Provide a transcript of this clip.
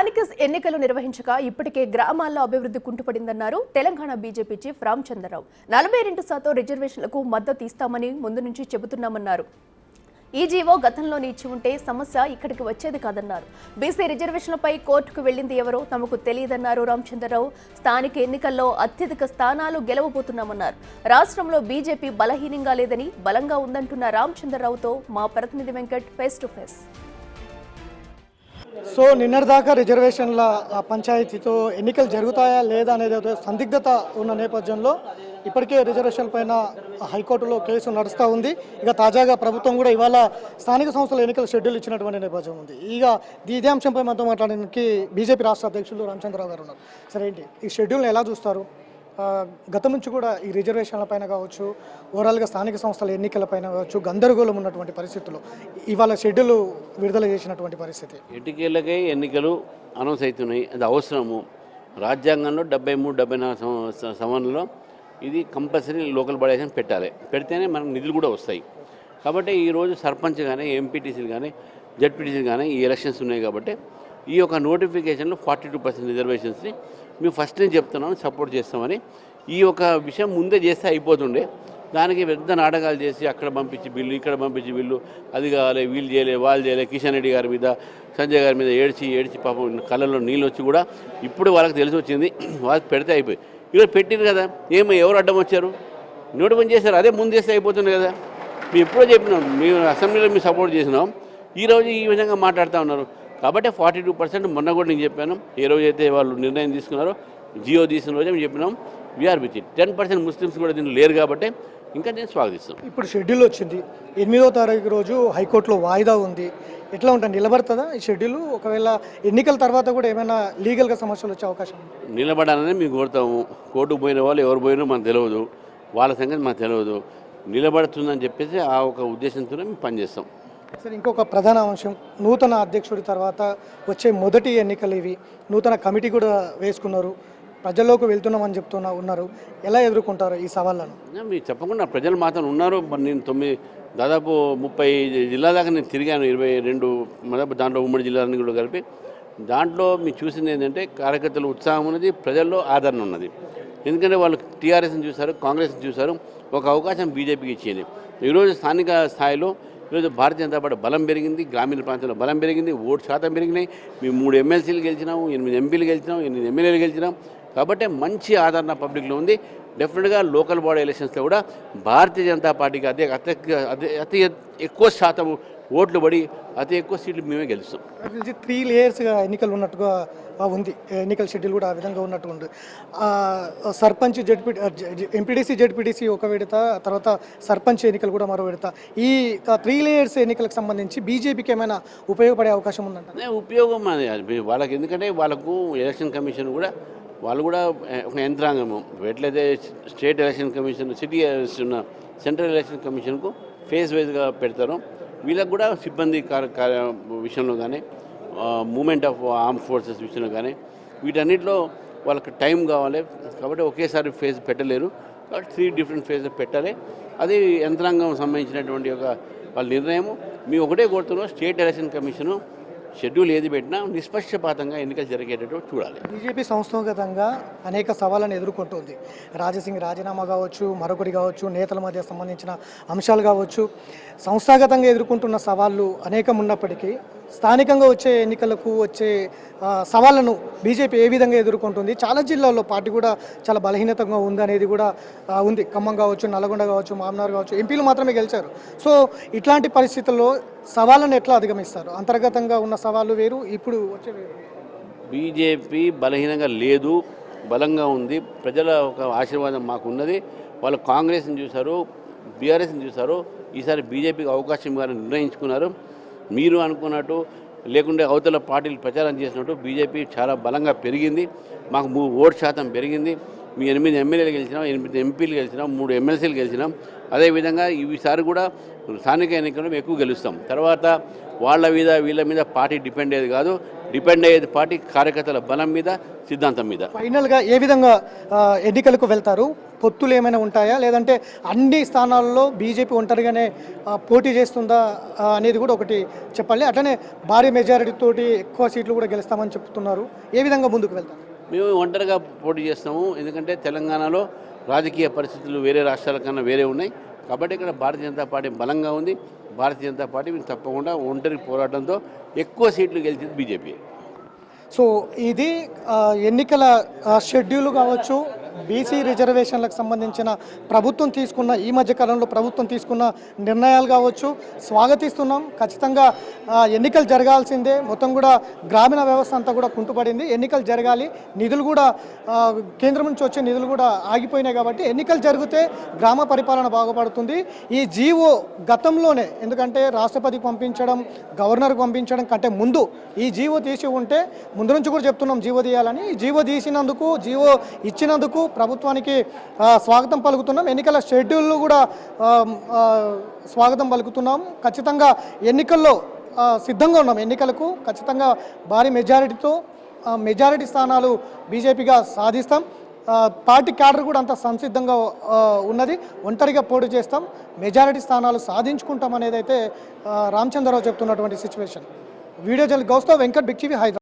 స్థానిక ఎన్నికలు నిర్వహించక ఇప్పటికే గ్రామాల్లో అభివృద్ధి కుంటుపడిందన్నారు తెలంగాణ బీజేపీ చీఫ్ రామచంద్రరావు. 42% రిజర్వేషన్లకు మద్దతు ఇస్తామని ముందు నుంచి చెబుతున్నామన్నారు. ఈ జీవో గతంలోనే ఇచ్చి ఉంటే సమస్య ఇక్కడికి వచ్చేది కాదన్నారు. బీసీ రిజర్వేషన్లపై కోర్టుకు వెళ్లింది ఎవరో తమకు తెలియదన్నారు రామచంద్రరావు. స్థానిక ఎన్నికల్లో అత్యధిక స్థానాలు గెలవబోతున్నామన్నారు. రాష్ట్రంలో బీజేపీ బలహీనంగా లేదని బలంగా ఉందంటున్న రామచంద్రరావుతో మా ప్రతినిధి Venkat face to face. So నిన్నటిదాకా రిజర్వేషన్ల పంచాయతీతో ఎన్నికలు జరుగుతాయా లేదా అనేది సందిగ్ధత ఉన్న నేపథ్యంలో ఇప్పటికే రిజర్వేషన్ల పైన హైకోర్టులో కేసు నడుస్తూ ఉంది. ఇక తాజాగా ప్రభుత్వం కూడా ఇవాళ స్థానిక సంస్థల ఎన్నికల షెడ్యూల్ ఇచ్చినటువంటి నేపథ్యం ఉంది. ఇక ఇదే అంశంపై మనతో మాట్లాడడానికి బీజేపీ రాష్ట్ర అధ్యక్షులు రామచంద్రరావు గారు ఉన్నారు. సరే ఏంటి ఈ షెడ్యూల్ని ఎలా చూస్తారు? గతం నుంచి కూడా ఈ రిజర్వేషన్ల పైన కావచ్చు, ఓవరాల్గా స్థానిక సంస్థల ఎన్నికల పైన కావచ్చు గందరగోళం ఉన్నటువంటి పరిస్థితుల్లో ఇవాళ షెడ్యూల్ విడుదల చేసినటువంటి పరిస్థితి. ఎన్నికలకై ఎన్నికలు అనౌన్స్ అవుతున్నాయి, అది అవసరము. రాజ్యాంగంలో 73-74 సంవత్సరంలో ఇది కంపల్సరీ లోకల్ బాడీ ఎలక్షన్ పెట్టాలి, పెడితేనే మనకు నిధులు కూడా వస్తాయి. కాబట్టి ఈరోజు సర్పంచ్ కానీ ఎంపీటీసీలు కానీ జడ్పీటీసీలు కానీ ఈ ఎలక్షన్స్ ఉన్నాయి. కాబట్టి ఈ యొక్క నోటిఫికేషన్లో 42% రిజర్వేషన్స్ని మేము ఫస్ట్ నుంచి చెప్తున్నాము, సపోర్ట్ చేస్తామని. ఈ యొక్క విషయం ముందే చేస్తే అయిపోతుండే. దానికి పెద్ద నాటకాలు చేసి అక్కడ పంపించి బిల్లు, ఇక్కడ పంపించి బిల్లు, అది కావాలి, వీళ్ళు చేయలే, వాళ్ళు చేయలే, కిషన్ రెడ్డి గారి మీద, సంజయ్ గారి మీద ఏడ్చి పాపం కళ్ళల్లో నీళ్ళు వచ్చి కూడా ఇప్పుడు వాళ్ళకి తెలిసి వచ్చింది, వాళ్ళకి పెడితే అయిపోయి. ఇక్కడ పెట్టిరు కదా, ఎవరు అడ్డం వచ్చారు? నోటిఫికేషన్ చేశారు, అదే ముందు చేస్తే అయిపోతుంది కదా. మేము ఎప్పుడో చెప్పినాం, మేము అసెంబ్లీలో మేము సపోర్ట్ చేసినాం, ఈరోజు ఈ విధంగా మాట్లాడుతూ ఉన్నారు. కాబట్టి 42% మొన్న కూడా నేను చెప్పాను. ఏ రోజైతే వాళ్ళు నిర్ణయం తీసుకున్నారో, జియో తీసిన రోజే మేము చెప్పినాం వీఆర్ విత్ ఇట్. 10% ముస్లిమ్స్ కూడా దీనిలో లేరు కాబట్టి ఇంకా నేను స్వాగతిస్తాం. ఇప్పుడు షెడ్యూల్ వచ్చింది, 8వ తారీఖు రోజు హైకోర్టులో వాయిదా ఉంది. ఎట్లా ఉంటుంది, నిలబడుతుందా ఈ షెడ్యూల్? ఒకవేళ ఎన్నికల తర్వాత కూడా ఏమైనా లీగల్గా సమస్యలు వచ్చే అవకాశం? నిలబడాలని మేము కోరుతాము. కోర్టుకు పోయిన వాళ్ళు ఎవరు పోయినా మనకు తెలియదు, వాళ్ళ సంగతి మనకు తెలియదు. నిలబడుతుందని చెప్పేసి ఆ ఒక ఉద్దేశంతో మేము పనిచేస్తాం. సరే, ఇంకొక ప్రధాన అంశం, నూతన అధ్యక్షుడి తర్వాత వచ్చే మొదటి ఎన్నికలు ఇవి. నూతన కమిటీ కూడా వేసుకున్నారు, ప్రజల్లోకి వెళ్తున్నామని ఉన్నారు. ఎలా ఎదుర్కొంటారు ఈ సవాళ్ళను? మీరు చెప్పకుండా ప్రజలు మాత్రం ఉన్నారు. నేను దాదాపు 30 జిల్లా దాకా నేను తిరిగాను, 22 దాంట్లో ఉమ్మడి జిల్లాలని కూడా కలిపి. దాంట్లో మీరు చూసింది ఏంటంటే కార్యకర్తల ఉత్సాహం ఉన్నది, ప్రజల్లో ఆదరణ ఉన్నది. ఎందుకంటే వాళ్ళు టీఆర్ఎస్ని చూశారు, కాంగ్రెస్ని చూశారు, ఒక అవకాశం బీజేపీకి ఇచ్చింది. ఈరోజు స్థానిక స్థాయిలో ఈరోజు భారతీయ జనతా పార్టీ బలం పెరిగింది, గ్రామీణ ప్రాంతంలో బలం పెరిగింది, ఓటు శాతం పెరిగినాయి. మేము 3 ఎమ్మెల్సీలు గెలిచినాము, 8 ఎంపీలు గెలిచినాం, 8 ఎమ్మెల్యేలు గెలిచినాం. కాబట్టి మంచి ఆదరణ పబ్లిక్లో ఉంది. డెఫినెట్గా లోకల్ బాడీ ఎలక్షన్స్లో కూడా భారతీయ జనతా పార్టీకి అతి ఎక్కువ శాతం ఓట్లు పడి అతి ఎక్కువ సీట్లు మేమే గెలుస్తాం. 3 లేయర్స్గా ఎన్నికలు ఉన్నట్టుగా ఉంది, ఎన్నికల షెడ్యూల్ కూడా ఆ విధంగా ఉన్నట్టు ఉంది. సర్పంచ్ ఎంపీటీసీ జడ్పీటీసీ ఒక విడత, తర్వాత సర్పంచ్ ఎన్నికలు కూడా మరో విడత. ఈ 3 లేయర్స్ ఎన్నికలకు సంబంధించి బీజేపీకి ఏమైనా ఉపయోగపడే అవకాశం ఉందంట? ఉపయోగం వాళ్ళకి, ఎందుకంటే వాళ్ళకు ఎలక్షన్ కమిషన్ కూడా వాళ్ళు కూడా ఒక యంత్రాంగము. ఎట్లయితే state election commission, city central election కమిషన్కు ఫేజ్ వైజ్గా పెడతారో, వీళ్ళకు కూడా సిబ్బంది విషయంలో కానీ, మూమెంట్ ఆఫ్ ఆర్మ్ ఫోర్సెస్ విషయంలో కానీ, వీటన్నిటిలో వాళ్ళకి టైం కావాలి. కాబట్టి ఒకేసారి ఫేజ్ పెట్టలేరు, కాబట్టి 3 డిఫరెంట్ ఫేజ్ పెట్టాలి. అది యంత్రాంగం సంబంధించినటువంటి ఒక వాళ్ళ నిర్ణయము. మేము ఒకటే కోరుతున్నాం, స్టేట్ ఎలక్షన్ కమిషను షెడ్యూల్ ఏది పెట్టినా నిష్పక్షపాతంగా ఎన్నికలు జరిగేటట్టు చూడాలి. బీజేపీ సంస్థాగతంగా అనేక సవాళ్ళను ఎదుర్కొంటుంది. రాజసింగ్ రాజీనామా కావచ్చు, మరొకటి కావచ్చు, నేతల మధ్య సంబంధించిన అంశాలు కావచ్చు, సంస్థాగతంగా ఎదుర్కొంటున్న సవాళ్ళు అనేకం ఉన్నప్పటికీ స్థానికంగా వచ్చే ఎన్నికలకు వచ్చే సవాళ్ళను బీజేపీ ఏ విధంగా ఎదుర్కొంటుంది? చాలా జిల్లాల్లో పార్టీ కూడా చాలా బలహీనతంగా ఉందనేది కూడా ఉంది. ఖమ్మం కావచ్చు, నల్గొండ కావచ్చు, మామనార్ కావచ్చు, ఎంపీలు మాత్రమే గెలిచారు. సో ఇట్లాంటి పరిస్థితుల్లో సవాళ్ళను ఎట్లా అధిగమిస్తారు? అంతర్గతంగా ఉన్న సవాళ్ళు వేరు, ఇప్పుడు వచ్చే వేరు. బీజేపీ బలహీనంగా లేదు, బలంగా ఉంది. ప్రజల ఒక ఆశీర్వాదం మాకు ఉన్నది. వాళ్ళు కాంగ్రెస్ని చూశారు, బీఆర్ఎస్ని చూశారు, ఈసారి బీజేపీకి అవకాశం ఇవ్వాలని నిర్ణయించుకున్నారు. మీరు అనుకున్నట్టు లేకుంటే అవతల పార్టీలు ప్రచారం చేసినట్టు బీజేపీ చాలా బలంగా పెరిగింది. మాకు ఓటు శాతం పెరిగింది. మీ 8 ఎమ్మెల్యేలు గెలిచినాం, 8 ఎంపీలు గెలిచినాం, 3 ఎమ్మెల్సీలు గెలిచినాం. అదేవిధంగా ఈసారి కూడా స్థానిక ఎన్నికల్లో ఎక్కువ గెలుస్తాం. తర్వాత వీళ్ళ మీద పార్టీ డిపెండ్ అయ్యేది కాదు, డిపెండ్ అయ్యేది పార్టీ కార్యకర్తల బలం మీద, సిద్ధాంతం మీద. ఫైనల్గా ఏ విధంగా ఎన్నికలకు వెళ్తారు? పొత్తులు ఏమైనా ఉంటాయా, లేదంటే అన్ని స్థానాల్లో బీజేపీ ఒంటరిగానే పోటీ చేస్తుందా అనేది కూడా ఒకటి చెప్పాలి. అట్లనే భారీ మెజారిటీతోటి ఎక్కువ సీట్లు కూడా గెలుస్తామని చెప్తున్నారు. ఏ విధంగా ముందుకు వెళ్తారు? మేము ఒంటరిగా పోటీ చేస్తాము, ఎందుకంటే తెలంగాణలో రాజకీయ పరిస్థితులు వేరే రాష్ట్రాల కన్నా వేరే ఉన్నాయి. కాబట్టి ఇక్కడ భారతీయ జనతా పార్టీ బలంగా ఉంది. భారతీయ జనతా పార్టీ తప్పకుండా ఒంటరి పోరాటంతో ఎక్కువ సీట్లు గెలిచింది బీజేపీ. సో ఇది ఎన్నికల షెడ్యూల్ కావచ్చు, బీసీ రిజర్వేషన్లకు సంబంధించిన ప్రభుత్వం తీసుకున్న ఈ మధ్య కాలంలో ప్రభుత్వం తీసుకున్న నిర్ణయాలు కావచ్చు స్వాగతిస్తున్నాం. ఖచ్చితంగా ఎన్నికలు జరగాల్సిందే. మొత్తం కూడా గ్రామీణ వ్యవస్థ అంతా కూడా కుంటుపడింది. ఎన్నికలు జరగాలి, నిధులు కూడా కేంద్రం నుంచి వచ్చే నిధులు కూడా ఆగిపోయినాయి. కాబట్టి ఎన్నికలు జరిగితే గ్రామ పరిపాలన బాగుపడుతుంది. ఈ జీవో గతంలోనే, ఎందుకంటే రాష్ట్రపతికి పంపించడం, గవర్నర్కి పంపించడం కంటే ముందు ఈ జీవో తీసి ఉంటే, ముందు నుంచి కూడా చెప్తున్నాం జీవో తీయాలని. ఈ జీవో తీసినందుకు, జీవో ఇచ్చినందుకు ప్రభుత్వానికి స్వాగతం పలుకుతున్నాం. ఎన్నికల షెడ్యూల్ కూడా స్వాగతం పలుకుతున్నాం. ఖచ్చితంగా ఎన్నికల్లో సిద్ధంగా ఉన్నాం. ఎన్నికలకు ఖచ్చితంగా భారీ మెజారిటీ స్థానాలు బీజేపీగా సాధిస్తాం. పార్టీ క్యాడర్ కూడా అంత సంసిద్ధంగా ఉన్నది. ఒంటరిగా పోటీ చేస్తాం, మెజారిటీ స్థానాలు సాధించుకుంటాం అనేది అయితే రామచంద్రరావు చెప్తున్నటువంటి సిచ్యువేషన్. వీడియో జర్నలిస్ట్ గౌస్తో వెంకట్, బిగ్ టీవీ, హైదరాబాద్.